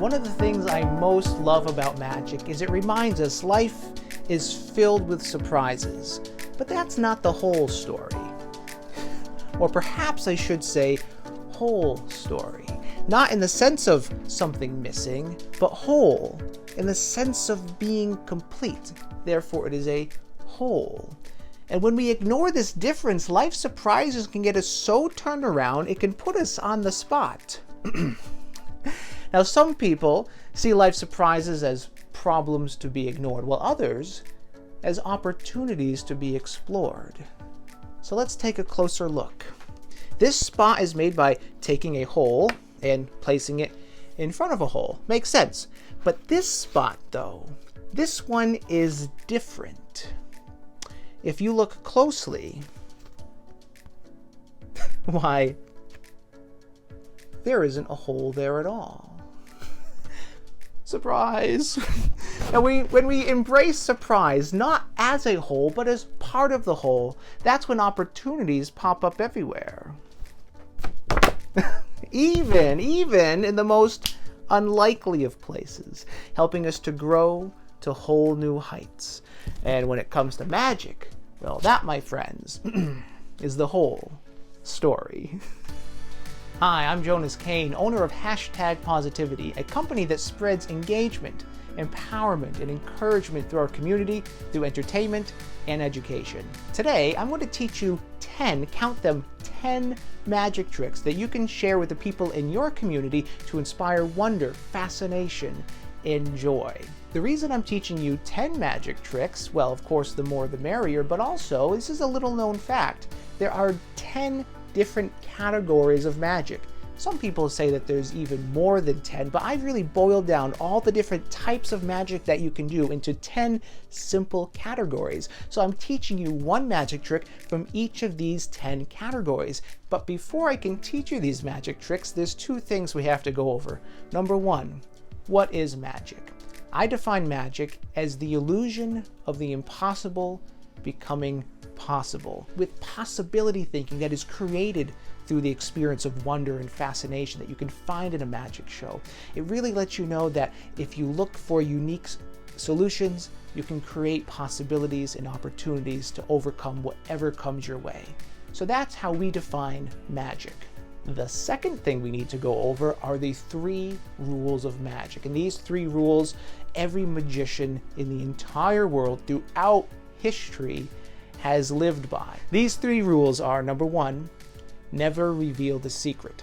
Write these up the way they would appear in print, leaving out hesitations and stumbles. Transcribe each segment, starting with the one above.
One of the things I most love about magic is it reminds us life is filled with surprises. But that's not the whole story. Or perhaps I should say whole story. Not in the sense of something missing, but whole in the sense of being complete. Therefore, it is a whole. And when we ignore this difference, life surprises can get us so turned around, it can put us on the spot. Now, some people see life surprises as problems to be ignored, while others as opportunities to be explored. So let's take a closer look. This spot is made by taking a hole and placing it in front of a hole. Makes sense. But this spot, though, this one is different. If you look closely, why, there isn't a hole there at all. Surprise! And when we embrace surprise, not as a whole, but as part of the whole, that's when opportunities pop up everywhere. even in the most unlikely of places, helping us to grow to whole new heights. And when it comes to magic, well, that, my friends, is the whole story. Hi, I'm Jonas Kane, owner of #Positivity, a company that spreads engagement, empowerment, and encouragement through our community, through entertainment and education. Today, I'm going to teach you 10, count them, 10 magic tricks that you can share with the people in your community to inspire wonder, fascination, and joy. The reason I'm teaching you 10 magic tricks, well, of course, the more the merrier, but also, this is a little known fact, there are 10 different categories of magic. Some people say that there's even more than 10, but I've really boiled down all the different types of magic that you can do into 10 simple categories. So I'm teaching you one magic trick from each of these 10 categories. But before I can teach you these magic tricks, there's two things we have to go over. Number one, what is magic? I define magic as the illusion of the impossible becoming possible, with possibility thinking that is created through the experience of wonder and fascination that you can find in a magic show. It really lets you know that if you look for unique solutions, you can create possibilities and opportunities to overcome whatever comes your way. So that's how we define magic. The second thing we need to go over are the 3 rules of magic. And these 3 rules, every magician in the entire world throughout history has lived by. These 3 rules are, number 1, never reveal the secret.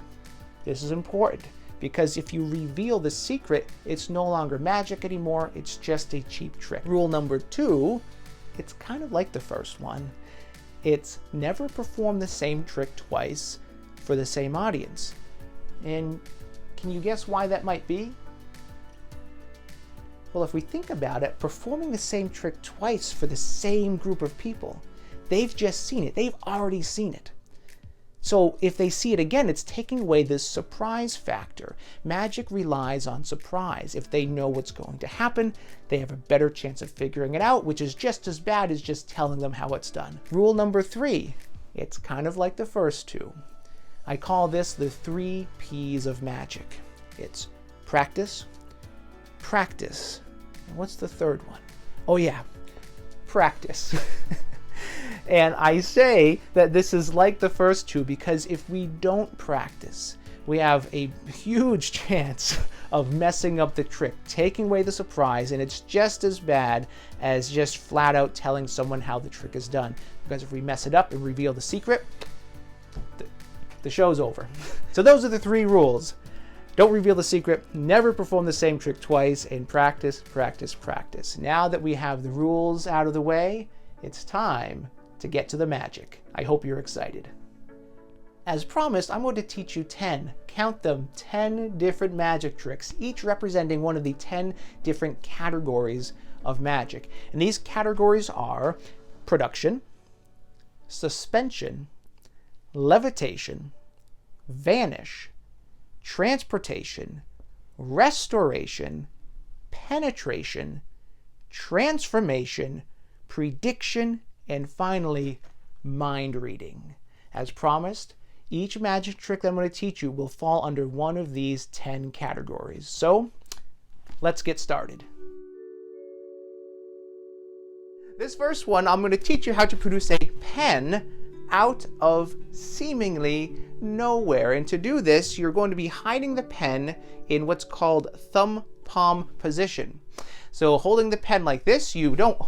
This is important because if you reveal the secret, it's no longer magic anymore, it's just a cheap trick. Rule number 2, it's kind of like the first one. It's never perform the same trick twice for the same audience. And can you guess why that might be? Well, if we think about it, performing the same trick twice for the same group of people, they've just seen it. They've already seen it. So if they see it again, it's taking away this surprise factor. Magic relies on surprise. If they know what's going to happen, they have a better chance of figuring it out, which is just as bad as just telling them how it's done. Rule number 3, it's kind of like the first 2. I call this the 3 P's of magic. It's practice, practice. And what's the third one? Oh yeah, practice. And I say that this is like the first 2 because if we don't practice, we have a huge chance of messing up the trick, taking away the surprise, and it's just as bad as just flat out telling someone how the trick is done. Because if we mess it up and reveal the secret, the show's over. So those are the 3 rules. Don't reveal the secret, never perform the same trick twice, and practice, practice, practice. Now that we have the rules out of the way, it's time to get to the magic. I hope you're excited. As promised, I'm going to teach you 10, count them, 10 different magic tricks, each representing one of the 10 different categories of magic. And these categories are production, suspension, levitation, vanish, transportation, restoration, penetration, transformation, prediction, and finally, mind reading. As promised, each magic trick that I'm going to teach you will fall under one of these 10 categories. So, let's get started. This first one, I'm going to teach you how to produce a pen out of seemingly nowhere. And to do this, you're going to be hiding the pen in what's called thumb palm position. So holding the pen like this, you don't,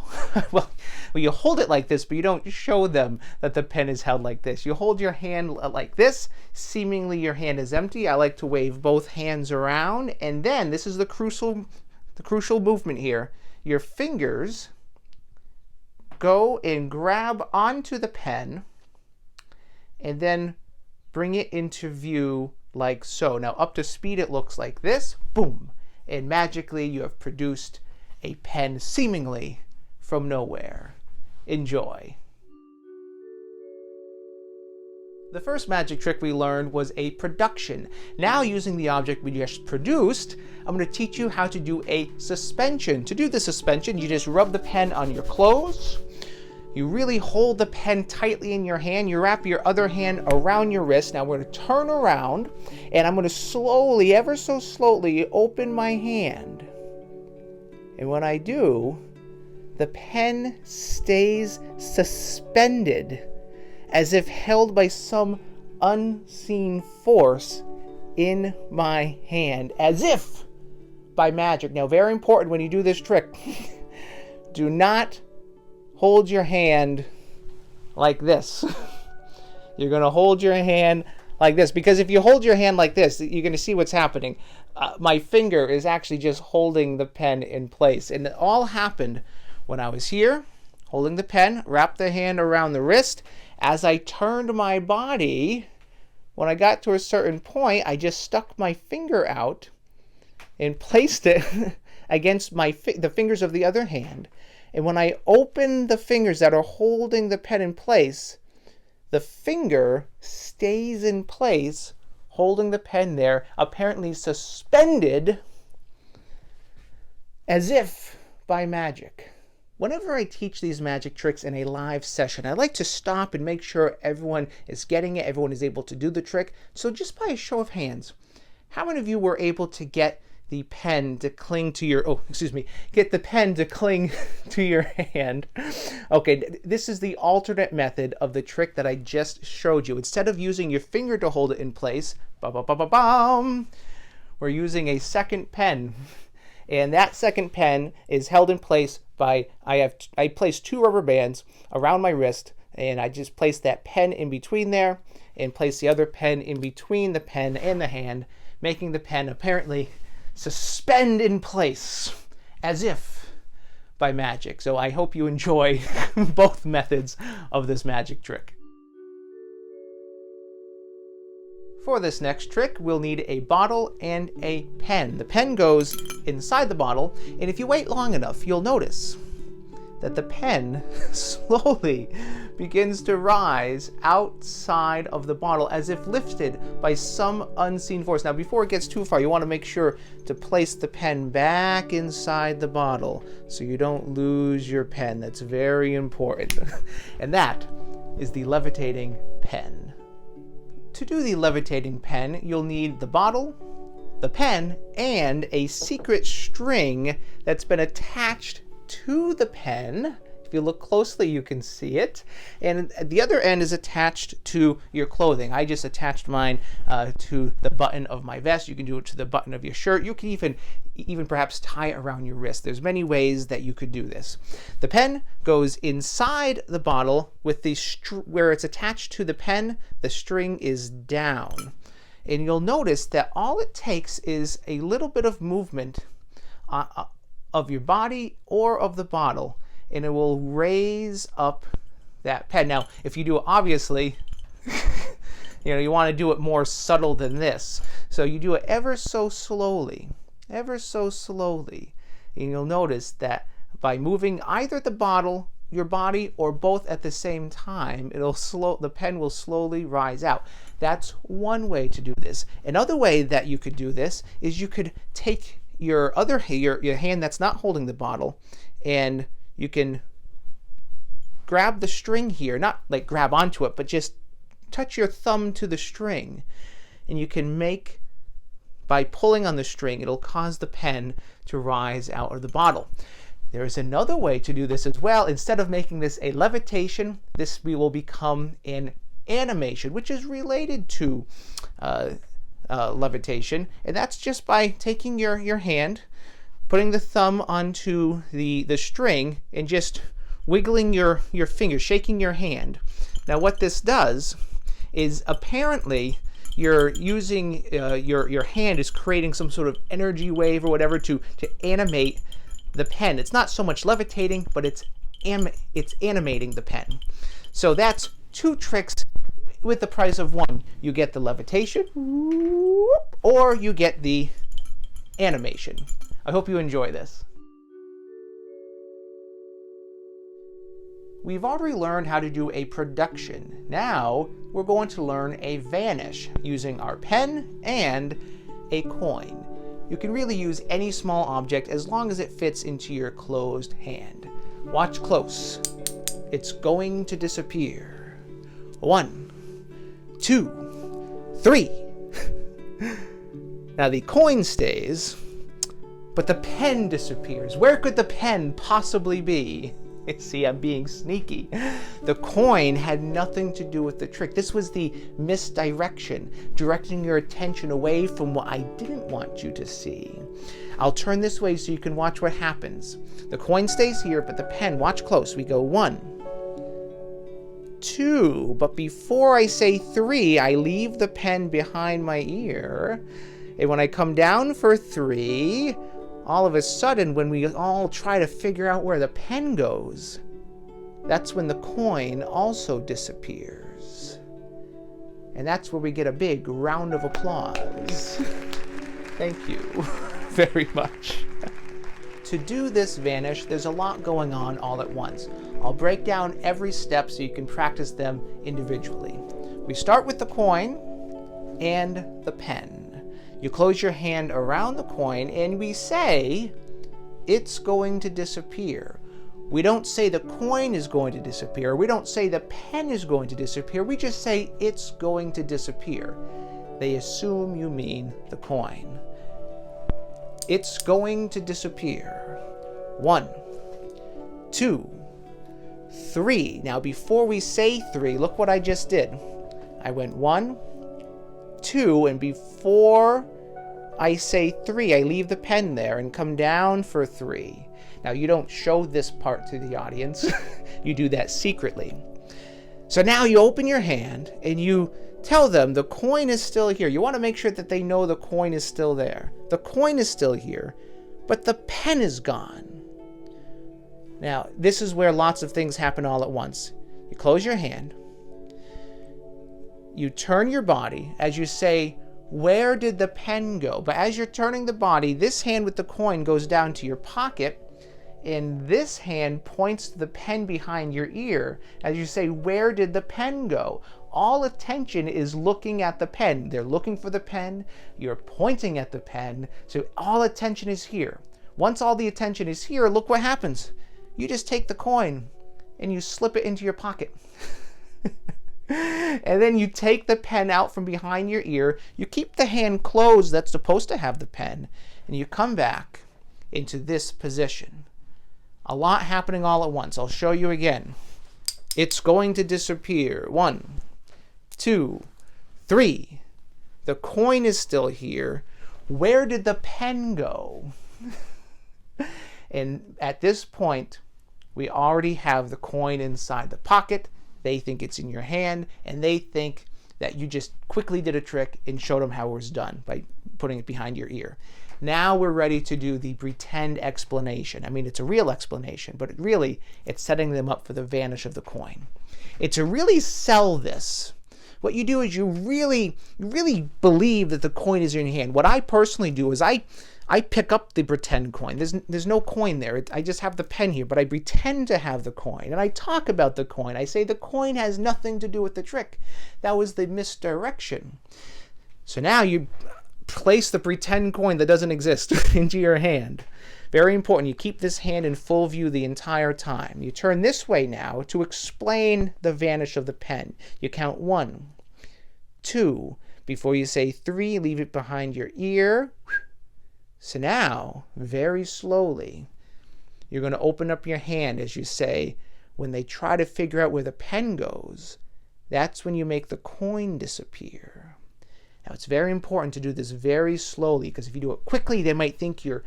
well, you hold it like this, but you don't show them that the pen is held like this. You hold your hand like this, seemingly your hand is empty. I like to wave both hands around, and then this is the crucial movement here. Your fingers go and grab onto the pen, and then bring it into view like so. Now up to speed, it looks like this, boom, and magically you have produced a pen seemingly from nowhere. Enjoy. The first magic trick we learned was a production. Now, using the object we just produced, I'm going to teach you how to do a suspension. To do the suspension, you just rub the pen on your clothes. You really hold the pen tightly in your hand. You wrap your other hand around your wrist. Now we're going to turn around, and I'm going to slowly, ever so slowly, open my hand. And when I do, the pen stays suspended as if held by some unseen force in my hand, as if by magic. Now, very important when you do this trick, do not hold your hand like this. You're going to hold your hand like this, because if you hold your hand like this, you're going to see what's happening. My finger is actually just holding the pen in place, and it all happened when I was here, holding the pen, wrapped the hand around the wrist. As I turned my body, when I got to a certain point, I just stuck my finger out and placed it against the fingers of the other hand. And when I open the fingers that are holding the pen in place, the finger stays in place, holding the pen there, apparently suspended, as if by magic. Whenever I teach these magic tricks in a live session, I like to stop and make sure everyone is getting it, everyone is able to do the trick. So just by a show of hands, how many of you were able to get the pen to cling to your, get the pen to cling to your hand? Okay, this is the alternate method of the trick that I just showed you. Instead of using your finger to hold it in place, we're using a second pen. And that second pen is held in place by, I placed 2 rubber bands around my wrist, and I just placed that pen in between there and placed the other pen in between the pen and the hand, making the pen apparently suspend in place as if by magic. So I hope you enjoy both methods of this magic trick. For this next trick, we'll need a bottle and a pen. The pen goes inside the bottle, and if you wait long enough, you'll notice that the pen slowly begins to rise outside of the bottle as if lifted by some unseen force. Now, before it gets too far, you want to make sure to place the pen back inside the bottle so you don't lose your pen. That's very important. And that is the levitating pen. To do the levitating pen, you'll need the bottle, the pen, and a secret string that's been attached to the pen. If you look closely, you can see it. And the other end is attached to your clothing. I just attached mine to the button of my vest. You can do it to the button of your shirt. You can even perhaps tie it around your wrist. There's many ways that you could do this. The pen goes inside the bottle with the where it's attached to the pen, the string is down. And you'll notice that all it takes is a little bit of movement of your body or of the bottle, and it will raise up that pen. Now, if you do it, obviously, you want to do it more subtle than this. So you do it ever so slowly, and you'll notice that by moving either the bottle, your body, or both at the same time, the pen will slowly rise out. That's one way to do this. Another way that you could do this is you could take your hand that's not holding the bottle, and you can grab the string here, not like grab onto it, but just touch your thumb to the string, and you can make, by pulling on the string, it'll cause the pen to rise out of the bottle. There is another way to do this as well. Instead of making this a levitation, this will become an animation, which is related to levitation, and that's just by taking your hand, putting the thumb onto the string, and just wiggling your finger, shaking your hand. Now what this does is apparently you're using your hand is creating some sort of energy wave or whatever to animate the pen. It's not so much levitating, but it's animating the pen. So that's 2 tricks with the price of 1. You get the levitation, or you get the animation. I hope you enjoy this. We've already learned how to do a production. Now we're going to learn a vanish using our pen and a coin. You can really use any small object as long as it fits into your closed hand. Watch close. It's going to disappear. 1, 2, 3. Now the coin stays, but the pen disappears. Where could the pen possibly be? See, I'm being sneaky. The coin had nothing to do with the trick. This was the misdirection, directing your attention away from what I didn't want you to see. I'll turn this way so you can watch what happens. The coin stays here, but the pen, watch close. We go 1, 2, but before I say 3, I leave the pen behind my ear. And when I come down for 3, all of a sudden, when we all try to figure out where the pen goes, that's when the coin also disappears. And that's where we get a big round of applause. Thank you very much. To do this vanish, there's a lot going on all at once. I'll break down every step so you can practice them individually. We start with the coin and the pen. You close your hand around the coin and we say, it's going to disappear. We don't say the coin is going to disappear. We don't say the pen is going to disappear. We just say it's going to disappear. They assume you mean the coin. It's going to disappear. 1, 2, 3. Now before we say 3, look what I just did. I went 1, 2, and before I say 3, I leave the pen there and come down for 3. Now you don't show this part to the audience. You do that secretly. So now you open your hand and you tell them the coin is still here. You want to make sure that they know the coin is still there. The coin is still here, but the pen is gone. Now, this is where lots of things happen all at once. You close your hand. You turn your body as you say, where did the pen go? But as you're turning the body, this hand with the coin goes down to your pocket, and this hand points to the pen behind your ear as you say, where did the pen go? All attention is looking at the pen. They're looking for the pen. You're pointing at the pen. So all attention is here. Once all the attention is here, look what happens. You just take the coin and you slip it into your pocket. And then you take the pen out from behind your ear. You keep the hand closed that's supposed to have the pen. And you come back into this position. A lot happening all at once. I'll show you again. It's going to disappear. 1, 2, 3. The coin is still here. Where did the pen go? And at this point, we already have the coin inside the pocket. They think it's in your hand, and they think that you just quickly did a trick and showed them how it was done by putting it behind your ear. Now we're ready to do the pretend explanation. I mean, it's a real explanation, but it's setting them up for the vanish of the coin. And to really sell this, what you do is you really believe that the coin is in your hand. What I personally do is I pick up the pretend coin. There's no coin there. I just have the pen here, but I pretend to have the coin. And I talk about the coin. I say the coin has nothing to do with the trick. That was the misdirection. So now you place the pretend coin that doesn't exist into your hand. Very important. You keep this hand in full view the entire time. You turn this way now to explain the vanish of the pen. You count 1, 2, Before you say 3, leave it behind your ear. So now, very slowly, you're going to open up your hand as you say, when they try to figure out where the pen goes, that's when you make the coin disappear. Now, it's very important to do this very slowly, because if you do it quickly, they might think you're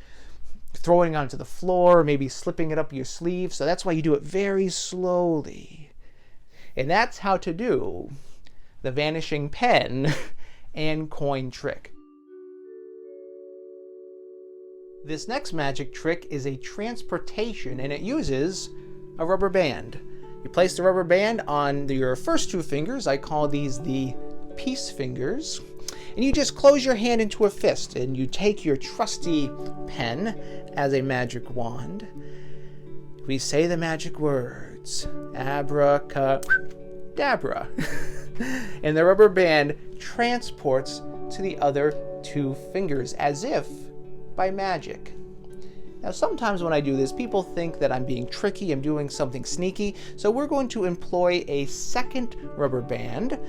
throwing it onto the floor, or maybe slipping it up your sleeve. So that's why you do it very slowly. And that's how to do the vanishing pen and coin trick. This next magic trick is a transportation, and it uses a rubber band. You place the rubber band on your first 2 fingers. I call these the peace fingers. And you just close your hand into a fist, and you take your trusty pen as a magic wand. We say the magic words, abracadabra. And the rubber band transports to the other 2 fingers as if by magic. Now, sometimes when I do this, people think that I'm being tricky, I'm doing something sneaky, so we're going to employ a second rubber band.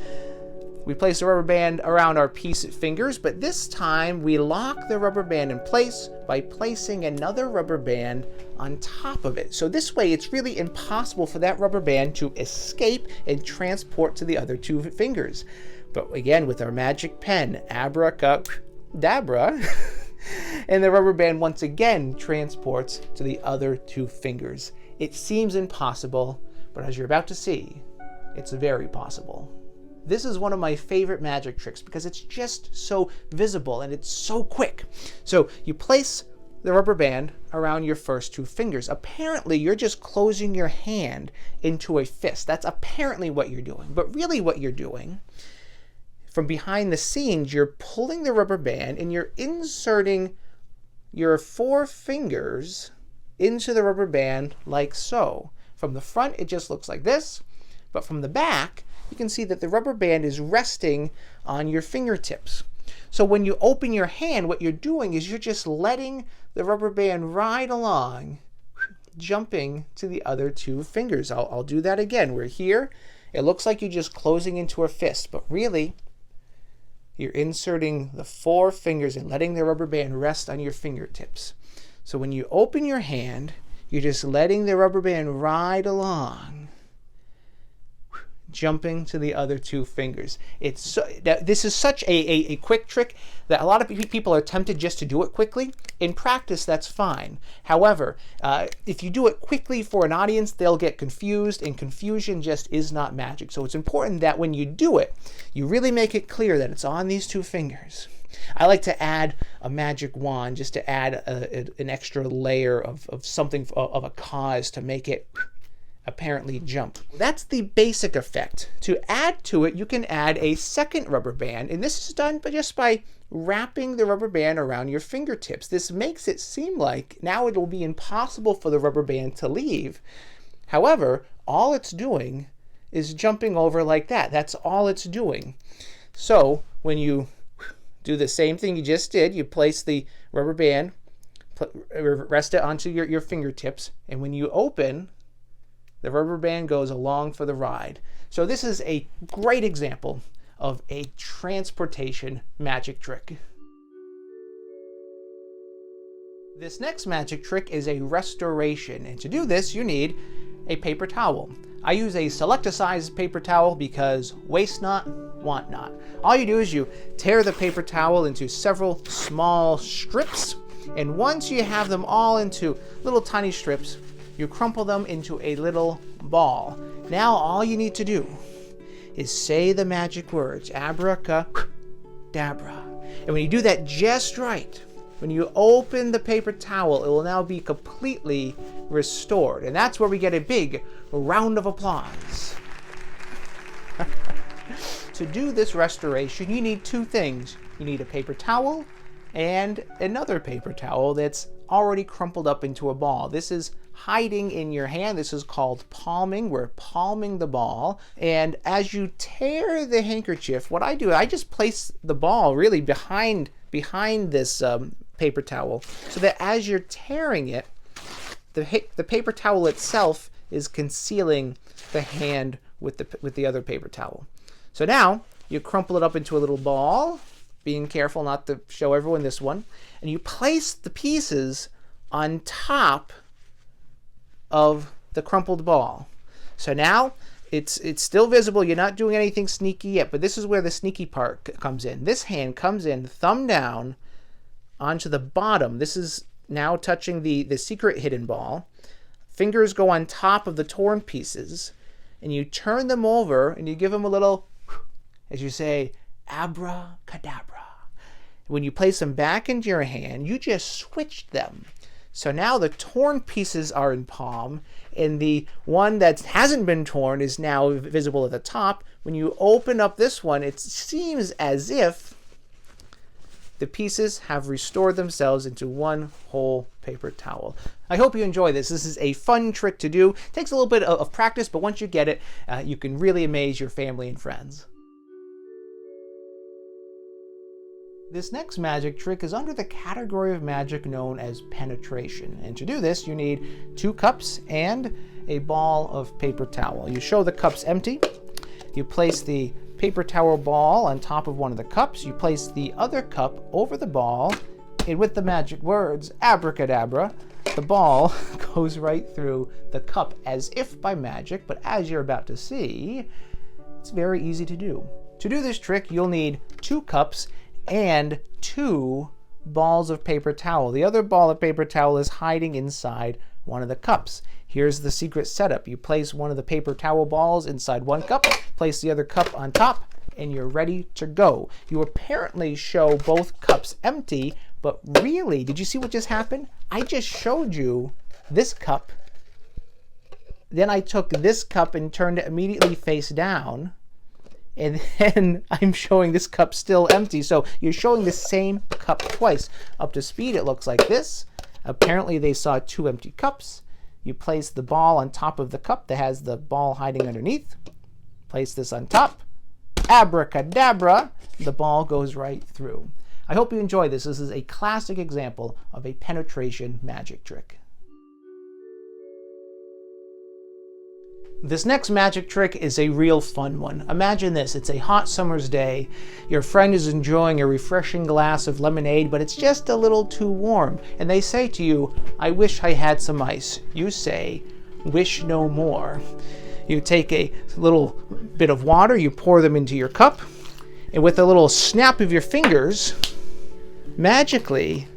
We place the rubber band around our peace fingers, but this time we lock the rubber band in place by placing another rubber band on top of it. So this way, it's really impossible for that rubber band to escape and transport to the other 2 fingers. But again, with our magic pen, abracadabra, and the rubber band once again transports to the other 2 fingers. It seems impossible, but as you're about to see, it's very possible. This is one of my favorite magic tricks because it's just so visible and it's so quick. So you place the rubber band around your first 2 fingers. Apparently, you're just closing your hand into a fist. That's apparently what you're doing. But really what you're doing, from behind the scenes, you're pulling the rubber band and you're inserting your 4 fingers into the rubber band like so. From the front, it just looks like this, but from the back, you can see that the rubber band is resting on your fingertips. So when you open your hand, what you're doing is you're just letting the rubber band ride along, jumping to the other 2 fingers. I'll do that again. We're here. It looks like you're just closing into a fist, but really, you're inserting the 4 fingers and letting the rubber band rest on your fingertips. So when you open your hand, you're just letting the rubber band ride along, jumping to the other 2 fingers. This is such a quick trick that a lot of people are tempted just to do it quickly. In practice, that's fine. However, if you do it quickly for an audience, they'll get confused, and confusion just is not magic. So it's important that when you do it, you really make it clear that it's on these 2 fingers. I like to add a magic wand just to add an extra layer of something, of a cause to make it apparently jump. That's the basic effect. To add to it, you can add a second rubber band, and this is done just by wrapping the rubber band around your fingertips. This makes it seem like now it will be impossible for the rubber band to leave. However, all it's doing is jumping over like that. That's all it's doing. So when you do the same thing you just did, you place the rubber band, rest it onto your fingertips, and when you open, the rubber band goes along for the ride. So this is a great example of a transportation magic trick. This next magic trick is a restoration, and to do this you need a paper towel. I use a select a size paper towel because waste not, want not. All you do is you tear the paper towel into several small strips, and once you have them all into little tiny strips, you crumple them into a little ball. Now all you need to do is say the magic words, abracadabra. And when you do that just right, when you open the paper towel, it will now be completely restored. And that's where we get a big round of applause. To do this restoration, you need 2 things. You need a paper towel and another paper towel that's already crumpled up into a ball. This is hiding in your hand. This is called palming. We're palming the ball. And as you tear the handkerchief, what I do, I just place the ball really behind this paper towel, so that as you're tearing it, the paper towel itself is concealing the hand with the other paper towel. So now you crumple it up into a little ball, being careful not to show everyone this one, and you place the pieces on top of the crumpled ball. So now it's still visible. You're not doing anything sneaky yet, but this is where the sneaky part comes in. This hand comes in, thumb down, onto the bottom. This is now touching the secret hidden ball. Fingers go on top of the torn pieces, and you turn them over, and you give them a little, as you say, abracadabra. When you place them back into your hand, you just switched them. So now the torn pieces are in palm, and the one that hasn't been torn is now visible at the top. When you open up this one, it seems as if the pieces have restored themselves into one whole paper towel. I hope you enjoy this. This is a fun trick to do. It takes a little bit of practice, but once you get it, you can really amaze your family and friends. This next magic trick is under the category of magic known as penetration. And to do this, you need 2 cups and a ball of paper towel. You show the cups empty. You place the paper towel ball on top of one of the cups. You place the other cup over the ball, and with the magic words, abracadabra, the ball goes right through the cup as if by magic, but as you're about to see, it's very easy to do. To do this trick, you'll need 2 cups and 2 balls of paper towel. The other ball of paper towel is hiding inside one of the cups. Here's the secret setup. You place one of the paper towel balls inside one cup, place the other cup on top, and you're ready to go. You apparently show both cups empty, but really, did you see what just happened? I just showed you this cup. Then I took this cup and turned it immediately face down. And then I'm showing this cup still empty. So you're showing the same cup twice. Up to speed, it looks like this. Apparently they saw 2 empty cups. You place the ball on top of the cup that has the ball hiding underneath. Place this on top. Abracadabra, the ball goes right through. I hope you enjoy this. This is a classic example of a penetration magic trick. This next magic trick is a real fun one. Imagine this, it's a hot summer's day. Your friend is enjoying a refreshing glass of lemonade, but it's just a little too warm. And they say to you, "I wish I had some ice." You say, "Wish no more." You take a little bit of water, you pour them into your cup, and with a little snap of your fingers, magically,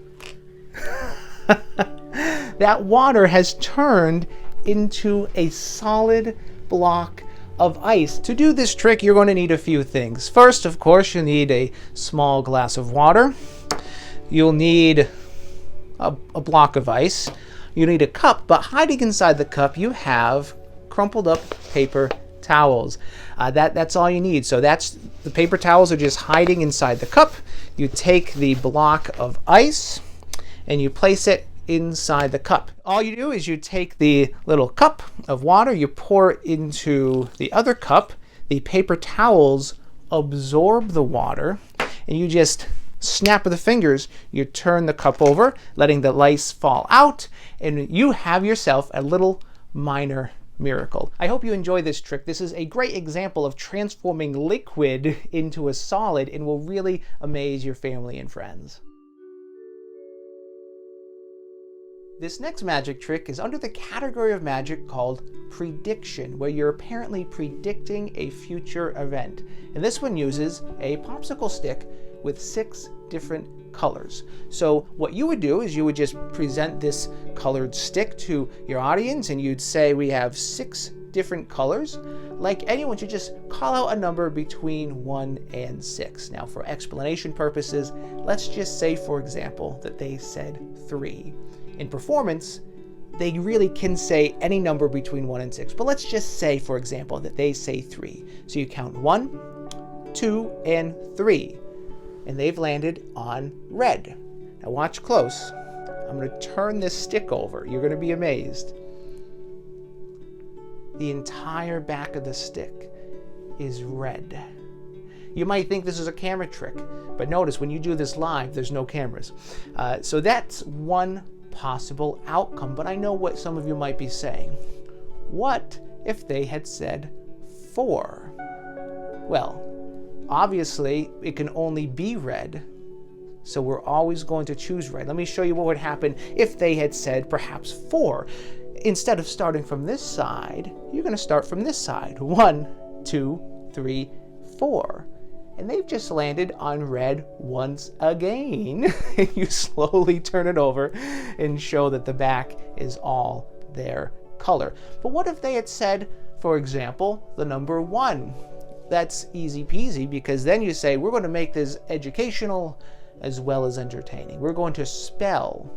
that water has turned into a solid block of ice. To do this trick, you're going to need a few things. First, of course, you need a small glass of water. You'll need a block of ice. You need a cup, but hiding inside the cup, you have crumpled up paper towels. That's all you need. So the paper towels are just hiding inside the cup. You take the block of ice and you place it inside the cup. All you do is you take the little cup of water, you pour it into the other cup, the paper towels absorb the water, and you just snap of the fingers, you turn the cup over, letting the ice fall out, and you have yourself a little minor miracle. I hope you enjoy this trick. This is a great example of transforming liquid into a solid and will really amaze your family and friends. This next magic trick is under the category of magic called prediction, where you're apparently predicting a future event. And this one uses a popsicle stick with 6 different colors. So what you would do is you would just present this colored stick to your audience and you'd say we have 6 different colors. Like anyone should just call out a number between 1 and 6. Now for explanation purposes, let's just say, for example, that they said 3. In performance, they really can say any number between 1 and 6. But let's just say, for example, that they say 3. So you count 1, 2, and 3. And they've landed on red. Now watch close. I'm going to turn this stick over. You're going to be amazed. The entire back of the stick is red. You might think this is a camera trick, but notice when you do this live, there's no cameras. So that's one possible outcome, but I know what some of you might be saying. What if they had said 4? Well, obviously it can only be red, so we're always going to choose red. Let me show you what would happen if they had said perhaps 4. Instead of starting from this side, you're going to start from this side. 1, 2, 3, 4. And they've just landed on red once again. You slowly turn it over and show that the back is all their color. But what if they had said, for example, the number 1? That's easy peasy, because then you say, we're going to make this educational as well as entertaining. We're going to spell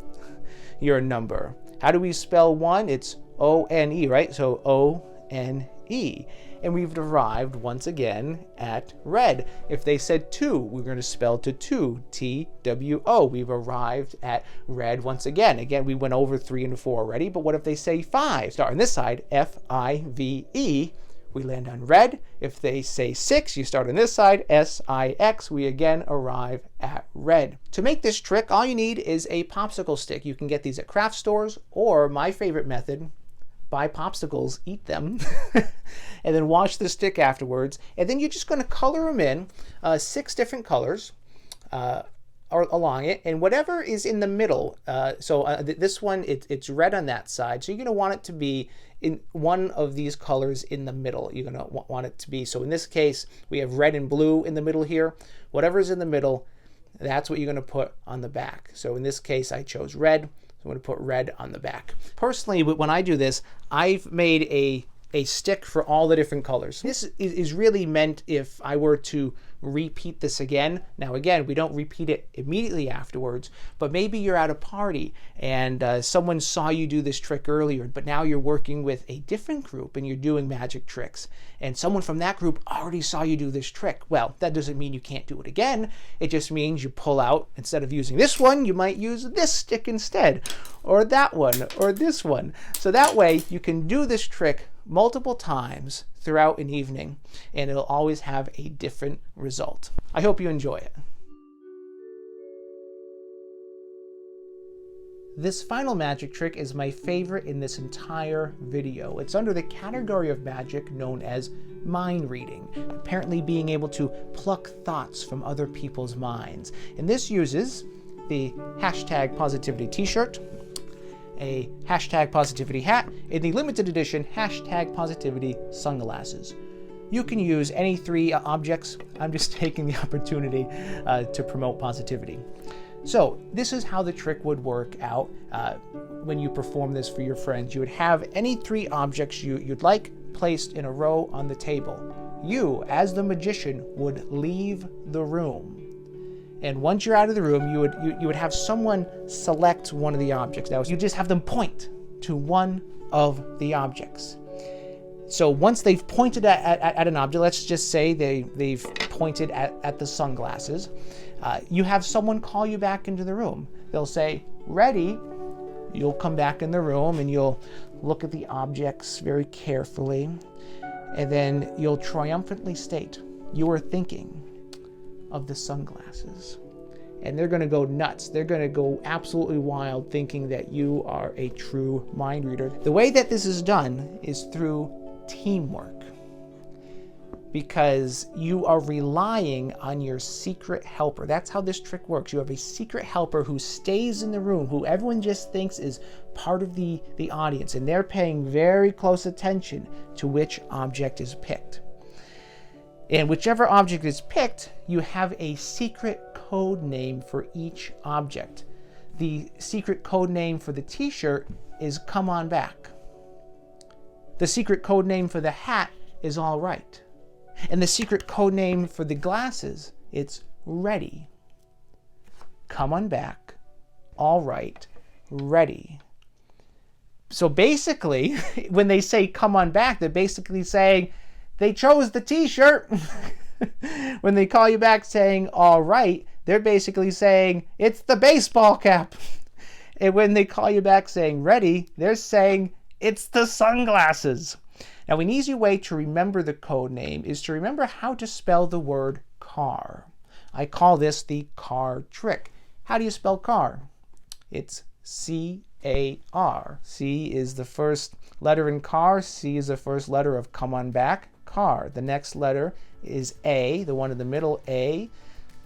your number. How do we spell 1? It's O-N-E, right? So O-N-E. And we've arrived once again at red. If they said 2, we're going to spell to 2, T-W-O. We've arrived at red once again. Again, we went over 3 and 4 already, but what if they say 5? Start on this side, F-I-V-E. We land on red. If they say 6, you start on this side, S-I-X. We again arrive at red. To make this trick, all you need is a popsicle stick. You can get these at craft stores, or my favorite method, buy popsicles, eat them, and then wash the stick afterwards. And then you're just going to color them in 6 different colors along it, and whatever is in the middle. This one, it's red on that side, so you're going to want it to be in one of these colors in the middle. You're going to want it to be, so in this case, we have red and blue in the middle here. Whatever's in the middle, that's what you're going to put on the back. So in this case, I chose red. I'm going to put red on the back. Personally, when I do this, I've made a stick for all the different colors. This is really meant if I were to repeat this again. Now again, we don't repeat it immediately afterwards, but maybe you're at a party and someone saw you do this trick earlier, but now you're working with a different group and you're doing magic tricks, and someone from that group already saw you do this trick. Well, that doesn't mean you can't do it again. It just means you pull out, instead of using this one, you might use this stick instead, or that one, or this one. So that way you can do this trick multiple times throughout an evening, and it'll always have a different result. I hope you enjoy it. This final magic trick is my favorite in this entire video. It's under the category of magic known as mind reading, apparently being able to pluck thoughts from other people's minds. And this uses the hashtag positivity t-shirt, a hashtag positivity hat, and the limited edition hashtag positivity sunglasses. You can use any 3 objects. I'm just taking the opportunity to promote positivity. So this is how the trick would work out when you perform this for your friends. You would have any 3 objects you'd like placed in a row on the table. You, as the magician, would leave the room. And once you're out of the room, you would have someone select one of the objects. Now, you just have them point to one of the objects. So once they've pointed at an object, let's just say they've pointed at the sunglasses, you have someone call you back into the room. They'll say, ready. You'll come back in the room and you'll look at the objects very carefully. And then you'll triumphantly state, you are thinking of the sunglasses. And they're going to go nuts. They're going to go absolutely wild thinking that you are a true mind reader. The way that this is done is through teamwork, because you are relying on your secret helper. That's how this trick works. You have a secret helper who stays in the room, who everyone just thinks is part of the audience, and they're paying very close attention to which object is picked. And whichever object is picked, you have a secret code name for each object. The secret code name for the t-shirt is come on back. The secret code name for the hat is all right. And the secret code name for the glasses, it's ready. Come on back, all right, ready. So basically, when they say come on back, they're basically saying, they chose the t-shirt. When they call you back saying, all right, they're basically saying, it's the baseball cap. And when they call you back saying, ready, they're saying, it's the sunglasses. Now, an easy way to remember the code name is to remember how to spell the word car. I call this the car trick. How do you spell car? It's C-A-R. C is the first letter in car. C is the first letter of come on back. car. The next letter is A, the one in the middle, A.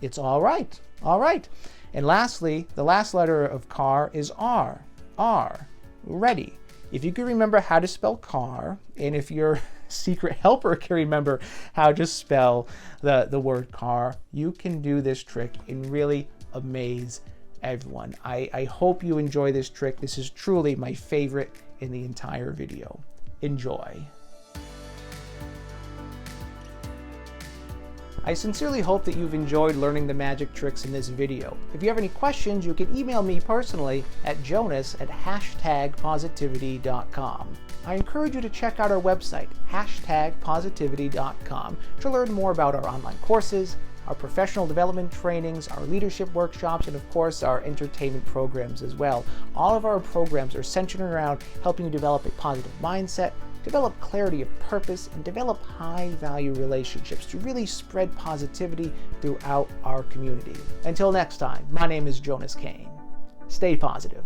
It's all right. All right. And lastly, the last letter of car is R. R. Ready. If you can remember how to spell car, and if your secret helper can remember how to spell the word car, you can do this trick and really amaze everyone. I hope you enjoy this trick. This is truly my favorite in the entire video. Enjoy. I sincerely hope that you've enjoyed learning the magic tricks in this video. If you have any questions, you can email me personally at jonas@hashtagpositivity.com. I encourage you to check out our website, hashtagpositivity.com, to learn more about our online courses, our professional development trainings, our leadership workshops, and of course our entertainment programs as well. All of our programs are centered around helping you develop a positive mindset, develop clarity of purpose, and develop high-value relationships to really spread positivity throughout our community. Until next time, my name is Jonas Kane. Stay positive.